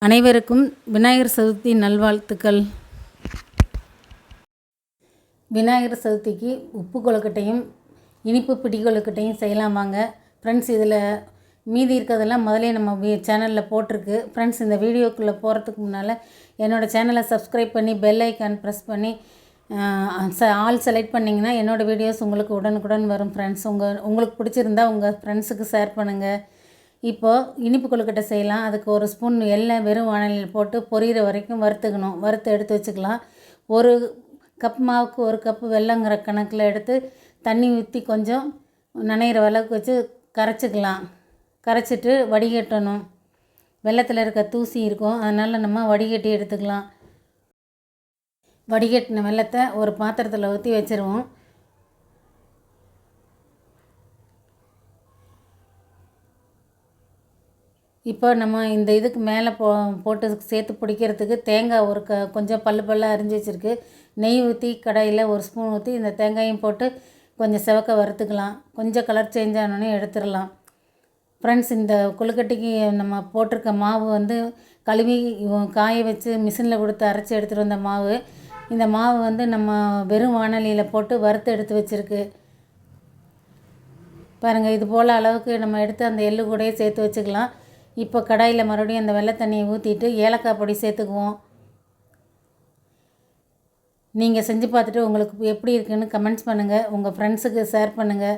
அனைவருக்கும் விநாயகர் சதுர்த்தி நல்வாழ்த்துக்கள். விநாயகர் சதுர்த்திக்கு உப்பு கொழுக்கட்டையும் இனிப்பு பிடி கொழுக்கட்டையும் செய்யலாம் வாங்க ஃப்ரெண்ட்ஸ். இதில் மீதி இருக்கிறதெல்லாம் முதலே நம்ம சேனலில் போட்டிருக்கு ஃப்ரெண்ட்ஸ். இந்த வீடியோக்குள்ளே போகிறதுக்கு முன்னால் என்னோடய சேனலை சப்ஸ்கிரைப் பண்ணி பெல் ஐக்கான் ப்ரெஸ் பண்ணி ஆல் செலக்ட் பண்ணிங்கன்னா என்னோடய வீடியோஸ் உங்களுக்கு உடனுக்குடன் வரும் ஃப்ரெண்ட்ஸ். உங்களுக்கு பிடிச்சிருந்தா உங்கள் ஃப்ரெண்ட்ஸுக்கு ஷேர் பண்ணுங்கள். இப்போது இனிப்பு கொழுக்கட்டை செய்யலாம். அதுக்கு ஒரு ஸ்பூன் எண்ணெய் வெறும் வானலியில் போட்டு பொரியிற வரைக்கும் வறுத்துக்கணும். வறுத்து எடுத்து வச்சுக்கலாம். ஒரு கப் மாவுக்கு ஒரு கப்பு வெல்லங்கிற கணக்கில் எடுத்து தண்ணி ஊற்றி கொஞ்சம் நனைகிற அளவுக்கு வச்சு கரைச்சிக்கலாம். கரைச்சிட்டு வடிகட்டணும். வெல்லத்தில் இருக்க தூசி இருக்கும், அதனால் நம்ம வடிகட்டி எடுத்துக்கலாம். வடிகட்டின வெல்லத்தை ஒரு பாத்திரத்தில் ஊற்றி வச்சுருவோம். இப்போ நம்ம இந்த இதுக்கு மேலே போட்டு சேர்த்து பிடிக்கிறதுக்கு தேங்காய் ஒரு கொஞ்சம் பல்லாக அரிஞ்சு வச்சுருக்கு. நெய் ஊற்றி கடாயில் ஒரு ஸ்பூன் ஊற்றி இந்த தேங்காயும் போட்டு கொஞ்சம் செவக்க வறுத்துக்கலாம். கொஞ்சம் கலர் சேஞ்ச் ஆனோடனே எடுத்துடலாம் ஃப்ரெண்ட்ஸ். இந்த கொழுக்கட்டைக்கு நம்ம போட்டிருக்க மாவு கழுவி காய வச்சு மிஷினில் கொடுத்து அரைச்சி எடுத்துகிட்டு வந்த மாவு. இந்த மாவு நம்ம வெறும் வானலியில் போட்டு வறுத்து எடுத்து வச்சுருக்கு பாருங்கள். இது போல் அளவுக்கு நம்ம எடுத்து அந்த எள்ளு கூடயே சேர்த்து வச்சுக்கலாம். இப்போ கடாயில் மறுபடியும் அந்த வெள்ளை தண்ணியை ஊற்றிட்டு ஏலக்காய் பொடி சேர்த்துக்குவோம். நீங்கள் செஞ்சு பார்த்துட்டு உங்களுக்கு எப்படி இருக்குதுன்னு கமெண்ட்ஸ் பண்ணுங்கள். உங்கள் ஃப்ரெண்ட்ஸுக்கு ஷேர் பண்ணுங்கள்.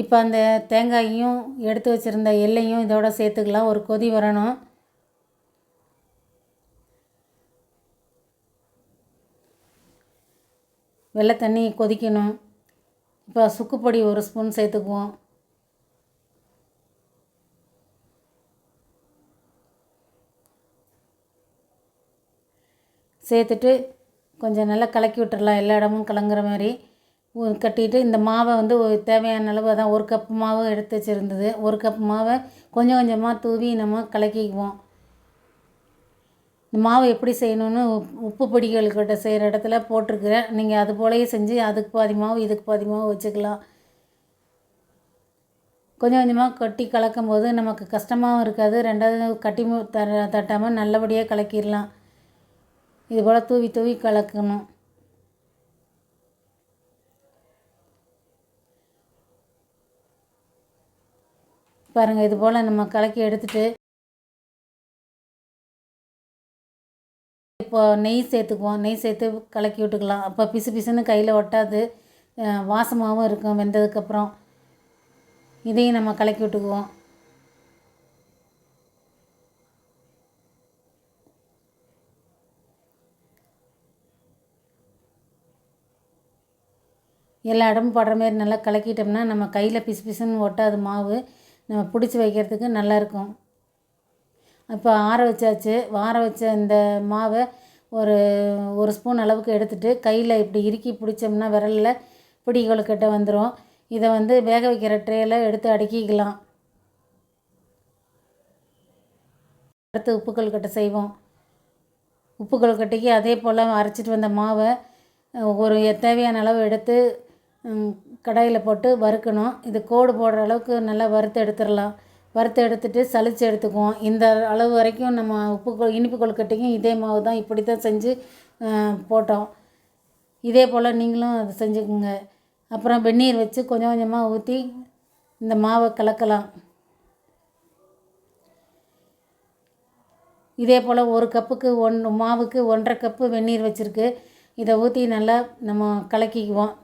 இப்போ அந்த தேங்காயையும் எடுத்து வச்சுருந்த எள்ளையும் இதோட சேர்த்துக்கலாம். ஒரு கொதி வரணும். வெள்ளை தண்ணி கொதிக்கணும். இப்போ சுக்கு பொடி ஒரு ஸ்பூன் சேர்த்துக்குவோம். சேர்த்துட்டு கொஞ்சம் நல்லா கலக்கி விட்டுறலாம். எல்லா இடமும் கலங்குற மாதிரி கட்டிட்டு இந்த மாவை தேவையான அளவு அதான் ஒரு கப்பு மாவு எடுத்து வச்சுருந்தது. ஒரு கப் மாவை கொஞ்சம் கொஞ்சமாக தூவி நம்ம கலக்கிக்குவோம். இந்த மாவு எப்படி செய்யணும்னு உப்பு பிடிக்கல்கிட்ட செய்கிற இடத்துல போட்டிருக்கிறேன். நீங்கள் அது போலயே செஞ்சு அதுக்கு பாதி மாவு இதுக்கு பாதி மாவு வச்சுக்கலாம். கொஞ்சம் கொஞ்சமாக கட்டி கலக்கும் போது நமக்கு கஷ்டமாகவும் இருக்காது. ரெண்டாவது கட்டி தட்டாமல் நல்லபடியாக கலக்கிடலாம். இது போல் தூவி தூவி கலக்கணும். பாருங்கள், இது போல் நம்ம கலக்கி எடுத்துகிட்டு இப்போ நெய் சேர்த்துக்குவோம். நெய் சேர்த்து கலக்கி விட்டுக்கலாம். அப்போ பிசு பிசுன்னு கையில் ஒட்டாது, வாசமாகவும் இருக்கும். வெந்ததுக்கப்புறம் இதையும் நம்ம கலக்கி விட்டுக்குவோம். எல்லா இடமும் படுற மாரி நல்லா கலக்கிட்டோம்னா நம்ம கையில் பிசு பிசுன்னு ஒட்டாது. மாவு நம்ம பிடிச்சி வைக்கிறதுக்கு நல்லாயிருக்கும். இப்போ ஆற வச்சாச்சு. ஆற வச்ச இந்த மாவை ஒரு ஸ்பூன் அளவுக்கு எடுத்துகிட்டு கையில் இப்படி இறுக்கி பிடிச்சோம்னா விரலில் பிடி கொழுக்கட்டை வந்துடும். இதை வேக வைக்கிற ட்ரேயில் எடுத்து அடுக்கிக்கலாம். அடுத்து உப்பு கொழுக்கட்டை செய்வோம். உப்பு கொழுக்கட்டைக்கு அதே போல் அரைச்சிட்டு வந்த மாவை ஒரு தேவையான அளவு எடுத்து கடாயில் போட்டு வறுக்கணும். இது கோடு போடுற அளவுக்கு நல்லா வறுத்து எடுத்துடலாம். வறுத்து எடுத்துகிட்டு சலித்து எடுத்துக்குவோம். இந்த அளவு வரைக்கும் நம்ம இனிப்பு கொழுக்கட்டைக்கும் இதே மாவு தான், இப்படி தான் செஞ்சு போட்டோம். இதே போல் நீங்களும் அதை செஞ்சுக்குங்க. அப்புறம் வெந்நீர் வச்சு கொஞ்சம் கொஞ்சமாக ஊற்றி இந்த மாவை கலக்கலாம். இதே போல் ஒரு கப்புக்கு மாவுக்கு 1.5 கப்பு வெந்நீர் வச்சுருக்கு. இதை ஊற்றி நல்லா நம்ம கலக்கிக்குவோம்.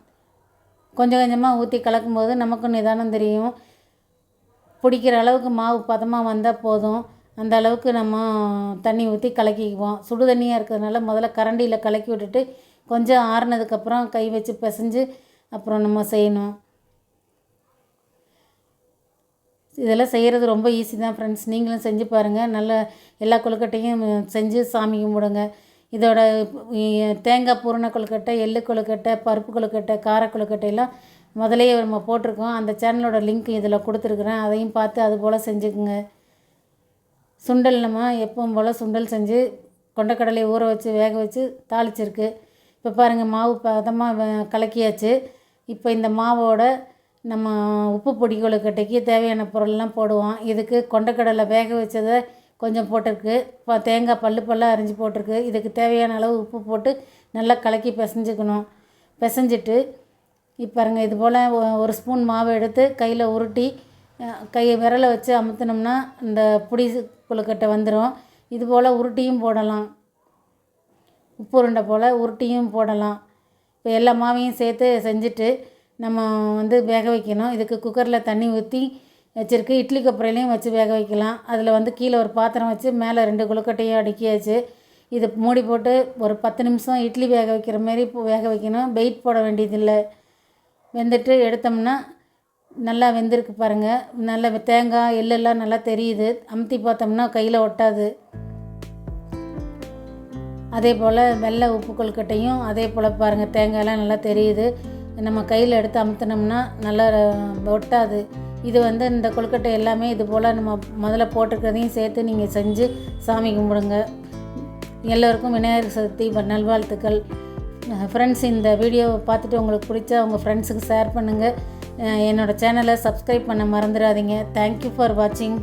கொஞ்சம் கொஞ்சமாக ஊற்றி கலக்கும்போது நமக்கும் நிதானம் தெரியும். பிடிக்கிற அளவுக்கு மாவு பதமாக வந்தால் போதும். அந்த அளவுக்கு நம்ம தண்ணி ஊற்றி கலக்கிக்குவோம். சுடு தண்ணியாக இருக்கிறதுனால முதல்ல கரண்டியில் கலக்கி விட்டுட்டு கொஞ்சம் ஆறுனதுக்கப்புறம் கை வச்சு பிசைஞ்சு அப்புறம் நம்ம செய்யணும். இதெல்லாம் செய்கிறது ரொம்ப ஈஸி தான் ஃப்ரெண்ட்ஸ். நீங்களும் செஞ்சு பாருங்கள். நல்ல எல்லா கொழுக்கட்டையும் செஞ்சு சாமி கும்பிடுங்க. இதோட தேங்காய் பூரண கொழுக்கட்டை, எள்ளு கொழுக்கட்டை, பருப்பு கொழுக்கட்டை, கார கொழுக்கட்டையெல்லாம் முதலையே நம்ம போட்டிருக்கோம். அந்த சேனலோட லிங்க் இதில் கொடுத்துருக்குறேன். அதையும் பார்த்து அது போல் செஞ்சுக்குங்க. சுண்டல் நம்ம எப்பவும் போல் சுண்டல் செஞ்சு கொண்டக்கடலையை ஊற வச்சு வேக வச்சு தாளிச்சிருக்கு. இப்போ பாருங்கள், மாவு பதமாக கலக்கியாச்சு. இப்போ இந்த மாவோட நம்ம உப்பு பொடி கொழுக்கட்டைக்கு தேவையான பொருள்லாம் போடுவோம். இதுக்கு கொண்டக்கடலை வேக வச்சதை கொஞ்சம் போட்டிருக்கு. தேங்காய் பல்லாக அரிஞ்சு போட்டிருக்கு. இதுக்கு தேவையான அளவு உப்பு போட்டு நல்லா கலக்கி பிசைஞ்சுக்கணும். பிசைஞ்சிட்டு இப்போ பாருங்கள், இது போல் ஒரு ஸ்பூன் மாவு எடுத்து கையில் உருட்டி விரலை வச்சு அமுத்தினோம்னா இந்த புடி கொழுக்கட்டை வந்துடும். இது போல் உருட்டியும் போடலாம். உப்பு உருண்டை போல் உருட்டியும் போடலாம். இப்போ எல்லா மாவையும் சேர்த்து செஞ்சுட்டு நம்ம வேக வைக்கணும். இதுக்கு குக்கரில் தண்ணி ஊற்றி வச்சுருக்கு. இட்லி கொப்பரையிலையும் வச்சு வேக வைக்கலாம். அதில் கீழே ஒரு பாத்திரம் வச்சு மேலே 2 கொழுக்கட்டையும் அடுக்கியாச்சு. இது மூடி போட்டு ஒரு 10 நிமிஷம் இட்லி வேக வைக்கிற மாரி வேக வைக்கணும். வெயிட் போட வேண்டியதில்லை. வெந்துட்டு எடுத்தோம்னா நல்லா வெந்திருக்கு பாருங்கள். நல்லா தேங்காய் எள்ளெல்லாம் நல்லா தெரியுது. அமுத்தி பார்த்தோம்னா கையில் ஒட்டாது. அதே போல் வெள்ளை உப்பு கொழுக்கட்டையும் அதே போல் பாருங்கள், தேங்காயெல்லாம் நல்லா தெரியுது. நம்ம கையில் எடுத்து அமுத்தினோம்னா நல்லா ஒட்டாது. இது இந்த கொழுக்கட்டை எல்லாமே இது போல் நம்ம முதல்ல போட்டிருக்கிறதையும் சேர்த்து நீங்கள் செஞ்சு சாமி கும்பிடுங்க. எல்லோருக்கும் விநாயகர் சதுர்த்தி நல்வாழ்த்துக்கள். ஃப்ரெண்ட்ஸ், இந்த வீடியோவை பார்த்துட்டு உங்களுக்கு பிடிச்சா உங்கள் ஃப்ரெண்ட்ஸுக்கு ஷேர் பண்ணுங்கள். என்னோடய சேனலை சப்ஸ்கிரைப் பண்ண மறந்துடாதீங்க. தேங்க்யூ ஃபார் வாட்சிங்.